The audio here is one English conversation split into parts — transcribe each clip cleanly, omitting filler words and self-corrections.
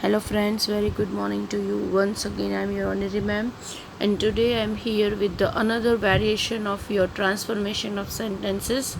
Hello friends, very good morning to you. Once again I am your honorary ma'am, and today I am here with the another variation of your transformation of sentences.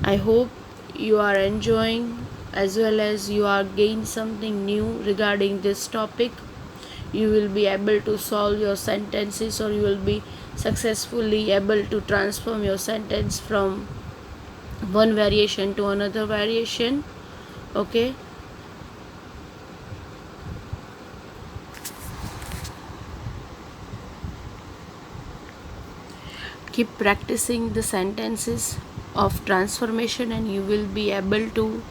I hope you are enjoying as well as you are gain something new regarding this topic. You will be able to solve your sentences, or you will be successfully able to transform your sentence from one variation to another variation. Okay. Keep practicing the sentences of transformation and you will be able to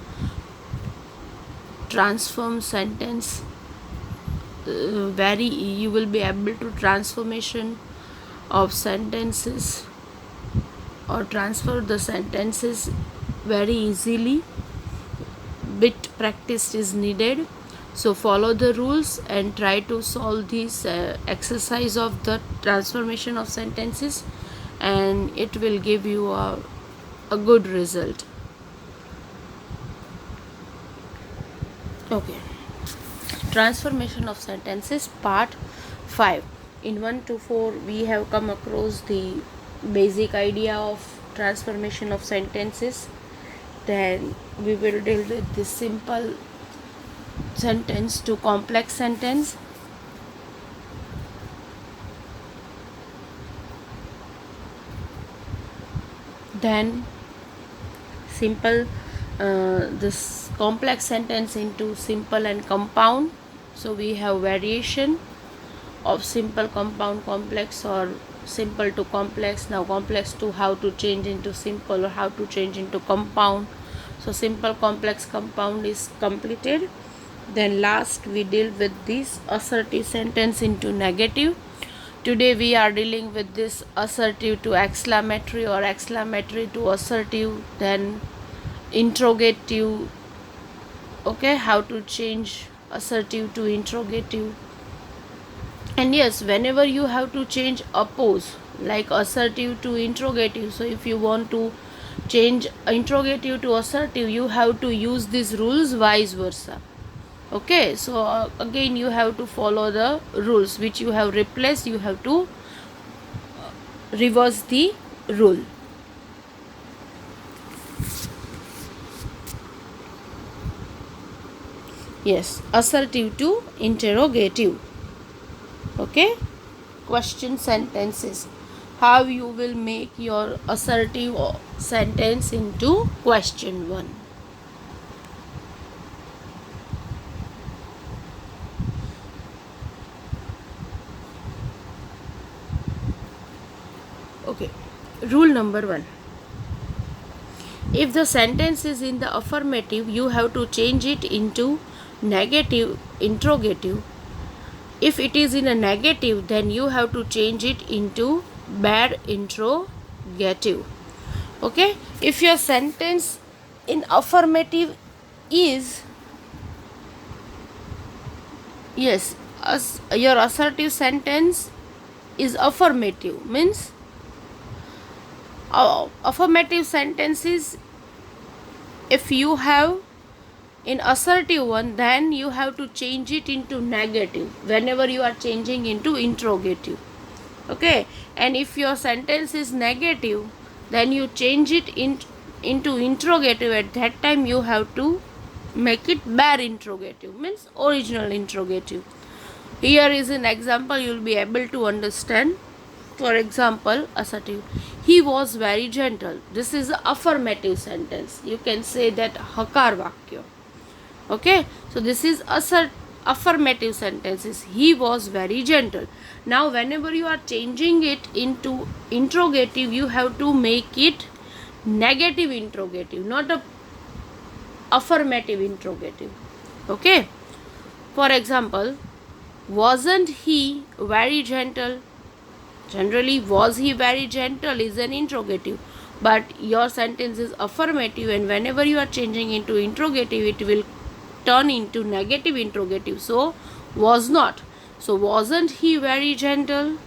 transform sentence you will be able to transformation of sentences or transfer the sentences very easily. Bit practice is needed, so follow the rules and try to solve this exercise of the transformation of sentences, and it will give you a good result. Okay, transformation of sentences part 5. In 1 to 4 we have come across the basic idea of transformation of sentences. Then we will deal with this simple sentence to complex sentence. Then simple this complex sentence into simple and compound. So we have variation of simple, compound, complex, or simple to complex. Now complex to how to change into simple or how to change into compound. So simple, complex, compound is completed. Then last we deal with this assertive sentence into negative. Today we are dealing with this assertive to exclamatory or exclamatory to assertive, then interrogative. Okay, how to change assertive to interrogative. And yes, whenever you have to change oppose like assertive to interrogative, so if you want to change interrogative to assertive, you have to use these rules, vice versa. Okay, so again you have to follow the rules which you have replaced. You have to reverse the rule. Yes, assertive to interrogative. Okay, question sentences. How you will make your assertive sentence into question 1. Okay, rule number 1. If the sentence is in the affirmative, you have to change it into negative interrogative. If it is in a negative, then you have to change it into bad interrogative. Okay, if your sentence in affirmative is yes, your assertive sentence is affirmative, means affirmative sentences, if you have in assertive one, then you have to change it into negative whenever you are changing into interrogative. Okay, and if your sentence is negative, then you change it into interrogative. At that time you have to make it bare interrogative, means original interrogative. Here is an example you will be able to understand. For example, assertive, he was very gentle. This is an affirmative sentence. You can say that hakar vakya. Okay, so this is affirmative sentences. He was very gentle. Now whenever you are changing it into interrogative, you have to make it negative interrogative, not a affirmative interrogative. Okay, for example, wasn't he very gentle? Generally, was he very gentle is an interrogative, but your sentence is affirmative, and whenever you are changing into interrogative, it will turn into negative interrogative. So, was not. So, wasn't he very gentle?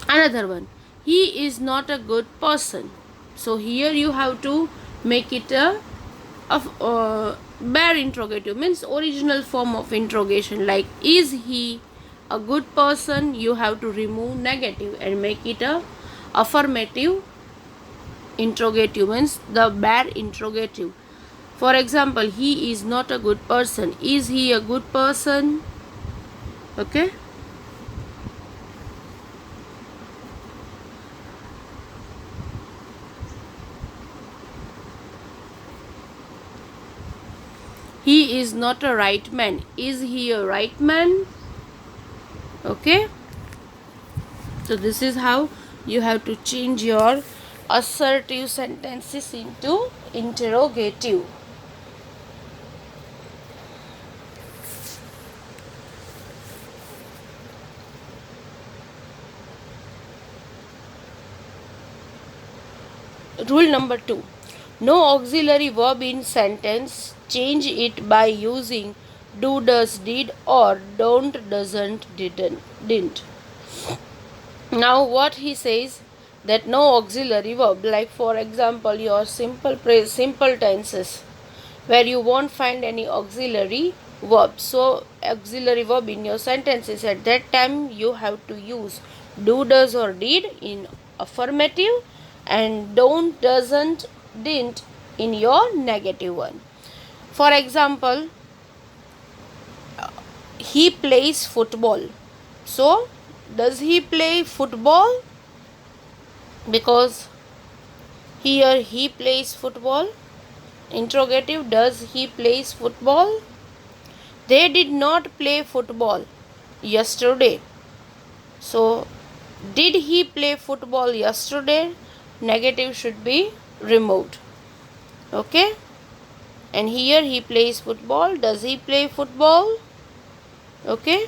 Another one, he is not a good person. So, here you have to make it a Bare interrogative means original form of interrogation, like is he a good person? You have to remove negative and make it a affirmative interrogative, means the bare interrogative. For example, he is not a good person. Is he a good person? Okay. He is not a right man. Is he a right man? Okay. So this is how you have to change your assertive sentences into interrogative. Rule number 2. No auxiliary verb in sentence. Change it by using do, does, did, or don't, doesn't, didn't. Now what he says, that no auxiliary verb, like for example your simple tenses where you won't find any auxiliary verb. So auxiliary verb in your sentences, at that time you have to use do, does, or did in affirmative, and don't, doesn't, didn't in your negative one. For example, he plays football. So does he play football? Because here he plays football. Interrogative, does he plays football? They did not play football yesterday. So did he play football yesterday? Negative should be removed. Okay. And here he plays football. Does he play football? Okay.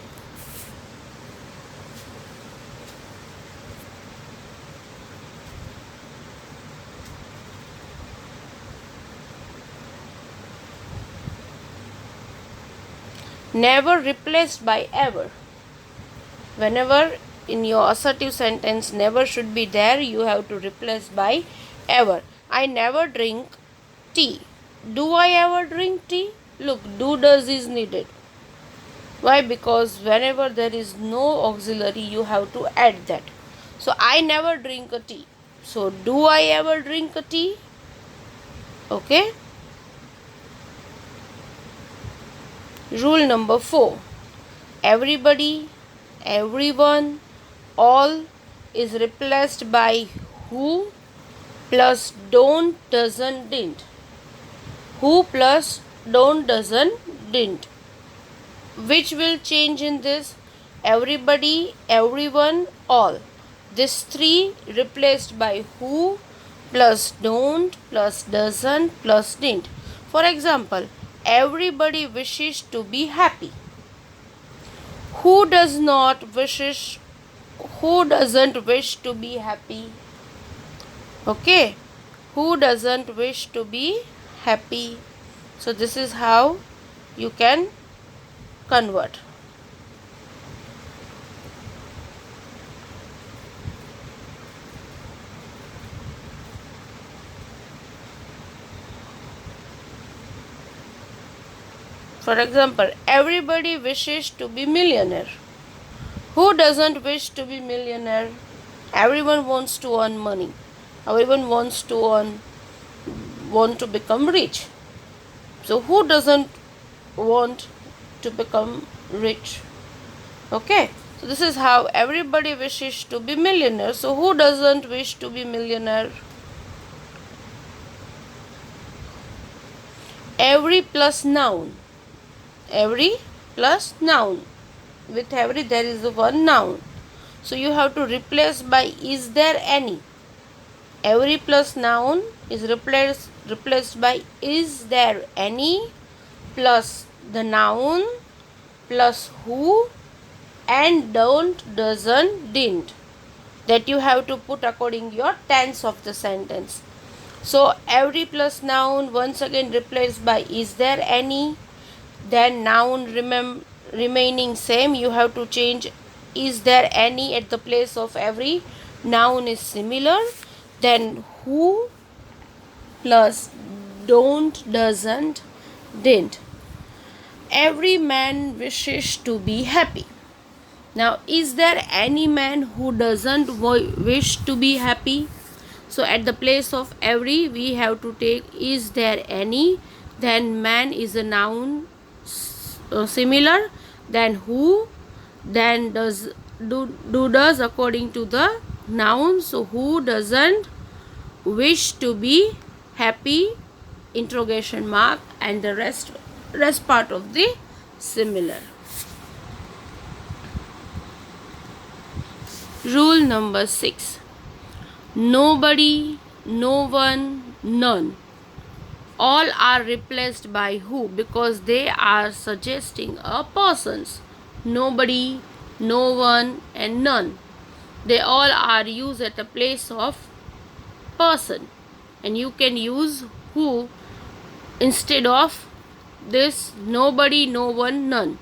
Never replaced by ever. Whenever in your assertive sentence never should be there, you have to replace by ever. I never drink tea. Do I ever drink tea? Look, do, does is needed. Why? Because whenever there is no auxiliary, you have to add that. So I never drink a tea. So do I ever drink a tea? Okay. Rule number 4. Everybody, everyone, all is replaced by who plus don't, doesn't, didn't. Who plus don't, doesn't, didn't. Which will change in this? Everybody, everyone, all. This 3 replaced by who plus don't plus doesn't plus didn't. For example, everybody wishes to be happy. Who doesn't wish to be happy? Okay. Who doesn't wish to be happy? So this is how you can convert. For example, everybody wishes to be millionaire. Who doesn't wish to be millionaire? Everyone wants to earn money. Everyone wants to want to become rich. So who doesn't want to become rich? Okay. So this is how everybody wishes to be millionaire. So who doesn't wish to be millionaire? Every plus noun. Every plus noun. With every there is one noun. So you have to replace by is there any. Every plus noun is replaced by is there any plus the noun plus who and don't, doesn't, didn't. That you have to put according your tense of the sentence. So every plus noun once again replaced by is there any. Then noun remaining same, you have to change is there any at the place of every noun is similar. Then who plus don't, doesn't, didn't. Every man wishes to be happy. Now, is there any man who doesn't wish to be happy? So, at the place of every, we have to take is there any, then man is a noun similar, then who, then does according to the noun. So, who doesn't wish to be happy, interrogation mark, and the rest part of the similar. Rule number 6. Nobody, no one, none. All are replaced by who because they are suggesting a persons. Nobody, no one, and none. They all are used at the place of person, and you can use who instead of this nobody, no one, none.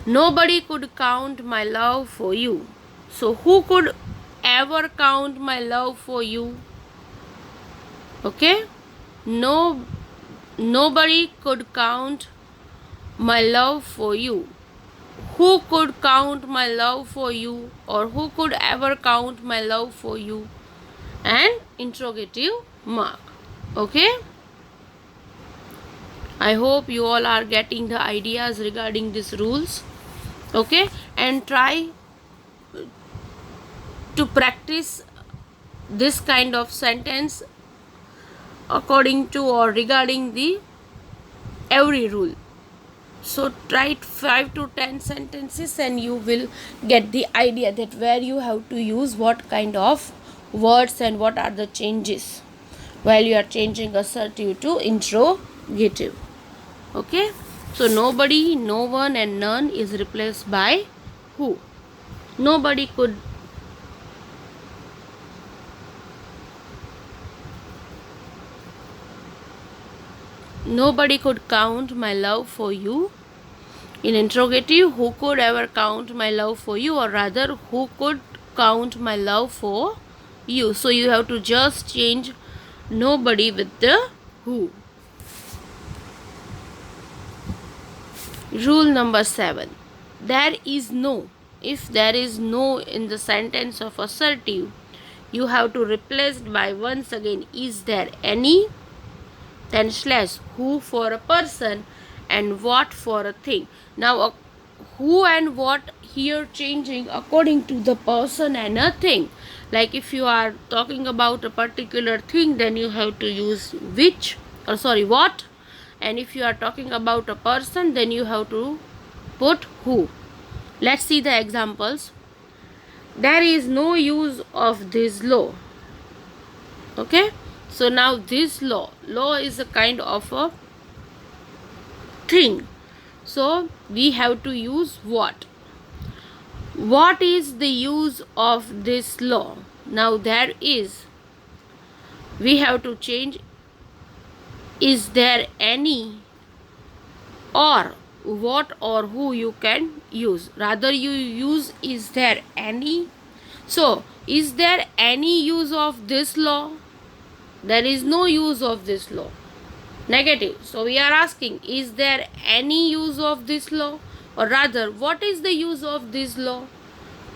Nobody could count my love for you. So who could ever count my love for you? Okay? Nobody could count my love for you. Who could count my love for you, or who could ever count my love for you? And interrogative mark. Okay? I hope you all are getting the ideas regarding these rules. Okay? And try to practice this kind of sentence according to or regarding the every rule. So try 5 to 10 sentences and you will get the idea that where you have to use what kind of words and what are the changes while you are changing assertive to interrogative. Okay, so nobody, no one, and none is replaced by who. Nobody could count my love for you. In interrogative, who could ever count my love for you, or rather who could count my love for you. So you have to just change nobody with the who. Rule number 7. There is no. If there is no in the sentence of assertive, you have to replace it by once again is there any, then slash who for a person and what for a thing. Now who and what here changing according to the person and a thing. Like if you are talking about a particular thing, then you have to use what, and if you are talking about a person, then you have to put who. Let's see the examples. There is no use of this law. Okay, so now this law is a kind of a thing, so we have to use what is the use of this law. Now there is, we have to change is there any, or what or who you can use. Rather you use is there any. So is there any use of this law? There is no use of this law. Negative. So we are asking, is there any use of this law, or rather what is the use of this law,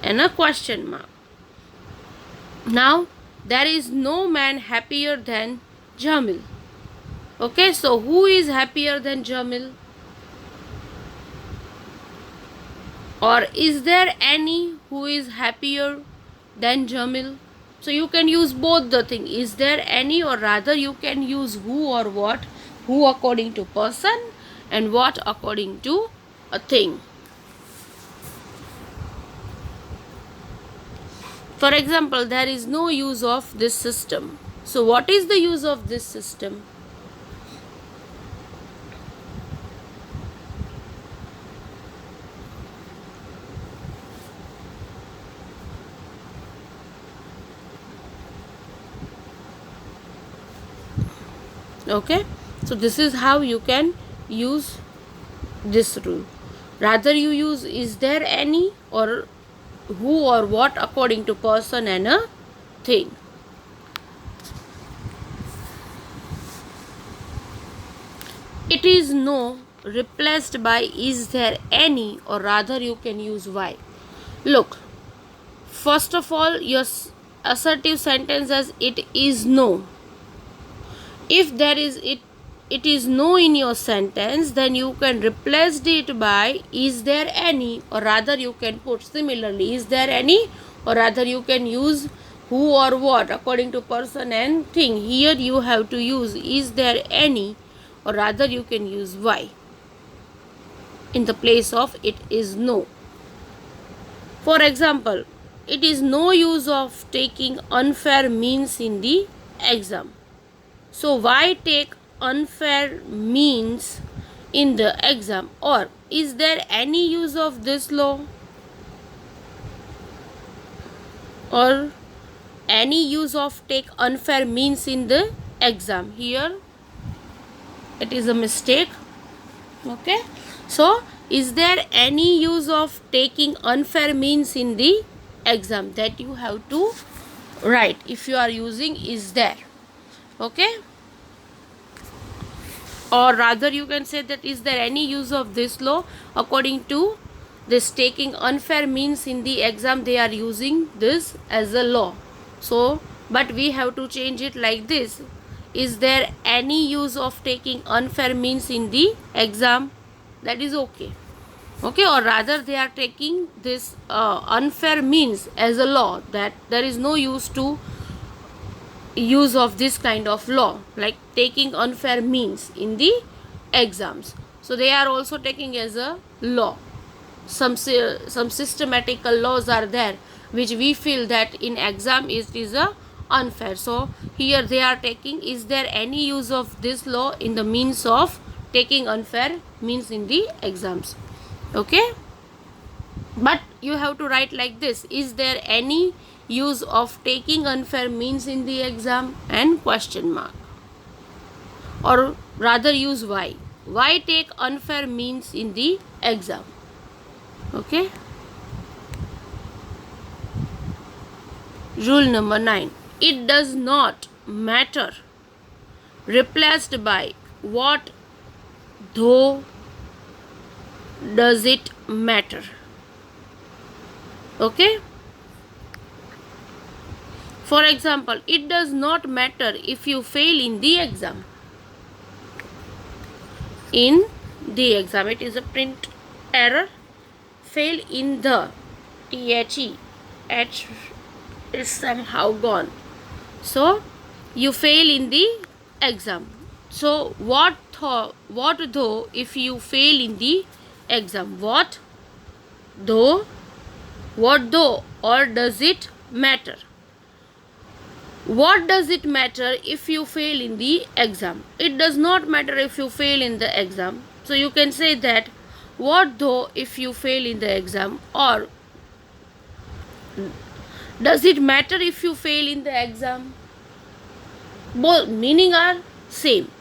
and a question mark. Now there is no man happier than Jamil. Okay, so who is happier than Jamil? Or is there any who is happier than Jamil? So you can use both the thing, is there any, or rather you can use who or what. Who according to person and what according to a thing. For example, there is no use of this system. So what is the use of this system? Okay, so this is how you can use this rule. Rather you use is there any, or who or what according to person and a thing. It it is no replaced by is there any, or rather you can use why. Look, first of all, your assertive sentence as it is no. If there is it is no in your sentence, then you can replace it by is there any, or rather you can put similarly is there any, or rather you can use who or what according to person and thing. Here you have to use is there any, or rather you can use why in the place of it is no. For example, it is no use of taking unfair means in the exam. So why take unfair means in the exam? Or is there any use of this law? Or any use of take unfair means in the exam? Here it is a mistake. Okay. So is there any use of taking unfair means in the exam? That you have to write if you are using is there. Okay. Or rather you can say that is there any use of this law? According to this taking unfair means in the exam, they are using this as a law. So but we have to change it like this. Is there any use of taking unfair means in the exam? That is okay. Okay. Or rather they are taking this unfair means as a law, that there is no use to use of this kind of law, like taking unfair means in the exams. So they are also taking as a law. Some systematical laws are there which we feel that in exam it is a unfair. So here they are taking is there any use of this law in the means of taking unfair means in the exams. Okay. But you have to write like this: is there any use of taking unfair means in the exam, and question mark. Or rather use why. Why take unfair means in the exam? Okay. Rule number 9. It does not matter. Replaced by what, though, does it matter? Okay. For example, it does not matter if you fail in the exam. In the exam, it is a print error. Fail in the THE, H is somehow gone. So you fail in the exam. So what though if you fail in the exam? What though, or does it matter? What does it matter if you fail in the exam? It does not matter if you fail in the exam. So you can say that what though if you fail in the exam, or does it matter if you fail in the exam? Both meaning are same.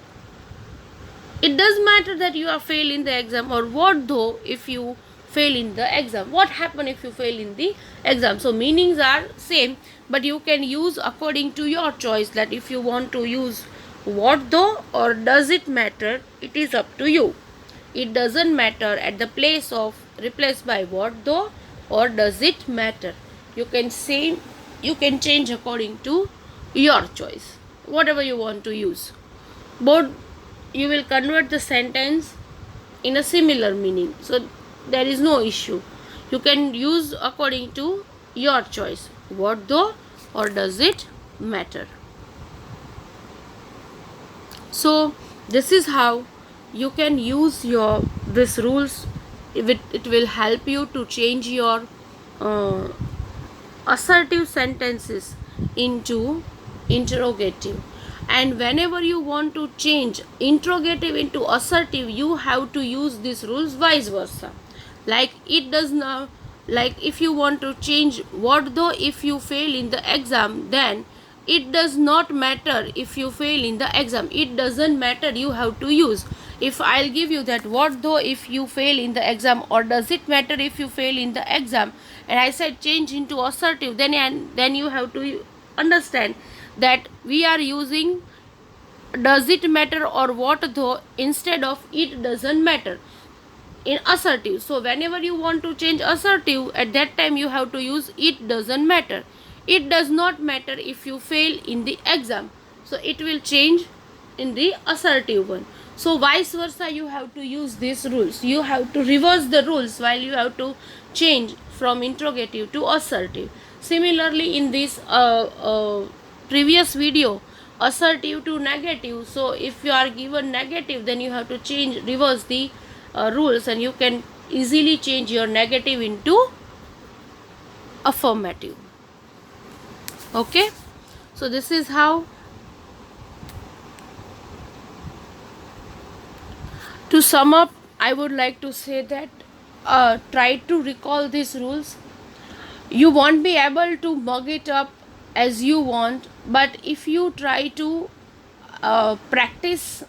It does matter that you are fail in the exam, or what though if you fail in the exam? What happen if you fail in the exam? So meanings are same, but you can use according to your choice, that if you want to use what though or does it matter, it is up to you. It doesn't matter at the place of replaced by what though or does it matter. You can say, you can change according to your choice, whatever you want to use. Both you will convert the sentence in a similar meaning, so there is no issue. You can use according to your choice, what though or does it matter. So this is how you can use your this rules. It will help you to change your assertive sentences into interrogative. And whenever you want to change interrogative into assertive, you have to use these rules vice versa. Like it does not, like if you want to change what though if you fail in the exam, then it does not matter if you fail in the exam. It doesn't matter, you have to use. If I'll give you that what though if you fail in the exam, or does it matter if you fail in the exam, and I said change into assertive, then you have to understand that we are using does it matter or what though instead of it doesn't matter in assertive. So whenever you want to change assertive, at that time you have to use it doesn't matter. It does not matter if you fail in the exam, so it will change in the assertive one. So vice versa, you have to use these rules. You have to reverse the rules while you have to change from interrogative to assertive. Similarly, in this previous video, assertive to negative. So if you are given negative, then you have to change, reverse the rules, and you can easily change your negative into affirmative. Okay, so this is how. To sum up, I would like to say that try to recall these rules. You won't be able to mug it up as you want, but if you try to practice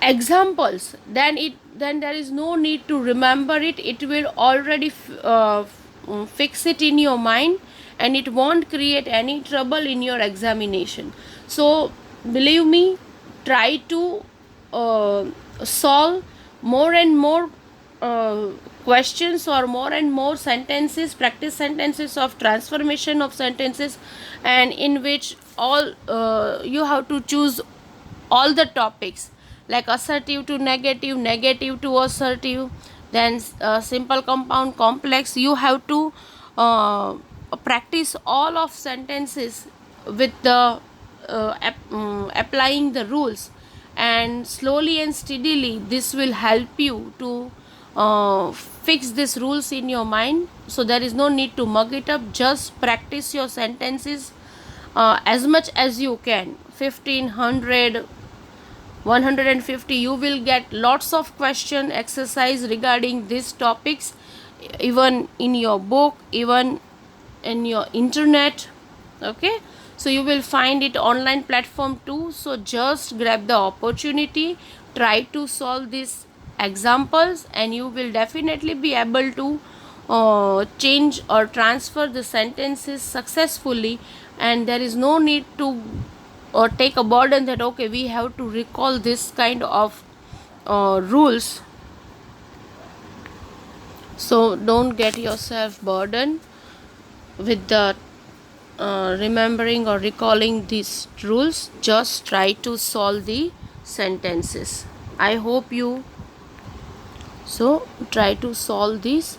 examples, then there is no need to remember it. It will already fix it in your mind, and it won't create any trouble in your examination. So believe me, try to solve more and more questions or more and more sentences, practice sentences of transformation of sentences, and in which all you have to choose all the topics like assertive to negative, negative to assertive, then simple, compound, complex. You have to practice all of sentences with the applying the rules, and slowly and steadily this will help you to fix these rules in your mind. So there is no need to mug it up. Just practice your sentences as much as you can. 1500, 150, you will get lots of question exercise regarding these topics, even in your book, even in your internet. Okay, so you will find it online platform too. So just grab the opportunity, try to solve these examples, and you will definitely be able to change or transfer the sentences successfully. And there is no need to or take a burden that okay, we have to recall this kind of rules. So don't get yourself burdened with the remembering or recalling these rules. Just try to solve the sentences. I hope you so try to solve these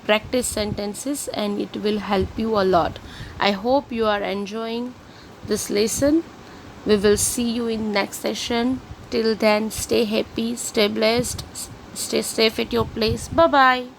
practice sentences, and it will help you a lot. I hope you are enjoying this lesson. We will see you in next session. Till then, stay happy, stay blessed, stay safe at your place. Bye bye.